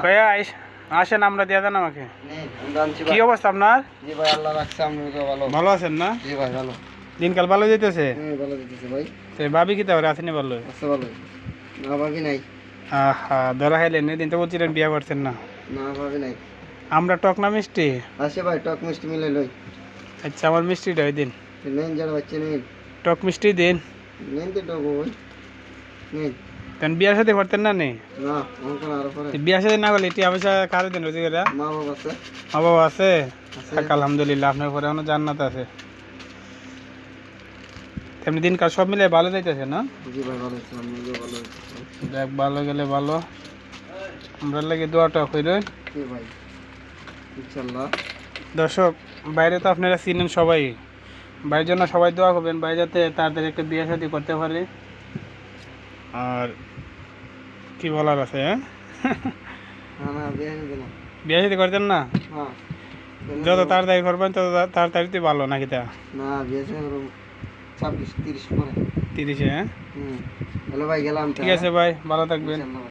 ভাইয়া আসেন, আমরা দিয়ে দেন আমাকে। কি অবস্থা আপনার? জি ভাই, আল্লাহ রাখছে, আমি ভালো। ভালো আছেন না? জি ভাই, ভালো। দিনকাল ভালো যেতেছে? ভালো যেতেছে ভাই। তো ভাবি কি তাহলে আসেনি? ভালো আছে, ভালো। না ভাবি নাই। আহা, ধরা খাইলেন। এদিন তো বলছিলেন বিয়ে করছেন না। না ভাবি নাই। আমরা টক না মিষ্টি? আসে ভাই, টক মিষ্টি মিলে লই। আচ্ছা, আমার মিষ্টিটা ওই দিন। নেন যারা বাচ্চা নেন। টক মিষ্টি দিন। নেন তো টক ভাই, নেন। তেন বিয়ার সাথে করতেন না নে? না, অঙ্কন আরো পরে। বিয়ার সাথে না করলে টিয়া পয়সা কারো দেন রোজগারা? মা বাবা আছে। মা বাবা আছে? আছে। থাক, আলহামদুলিল্লাহ, আপনার ঘরে এখনো জান্নাত আছে। তেমনি দিনকাল সব মিলে ভালো যাইতেছে না? জি ভাই, ভালো আছে, আমি ভালো আছি। দেখ, ভালো গেলে ভালো। আমরা লাগে দোয়াটা কইরেন। জি ভাই, ইনশাআল্লাহ। দর্শক, বাইরে তো আপনারা চিনেন সবাই। ভাইয়ের জন্য সবাই দোয়া করবেন, ভাই যাতে তাড়াতাড়ি একটা বিয়ে শাদী করতে পারে। আর কি বলার আছে, হ্যাঁ? না না, বিয়ে হবে না। বিয়ে শাদী করতেন না? হ্যাঁ। যত তাড়াতাড়ি করবেন তত তাড়াতাড়ি তো ভালো নাকি? তা না, বিয়ে হবে 26-30 পরে। 30-এ? হ্যাঁ, হ্যালো ভাই, গেলাম। ঠিক আছে ভাই, ভালো থাকবেন। ইনশাআল্লাহ।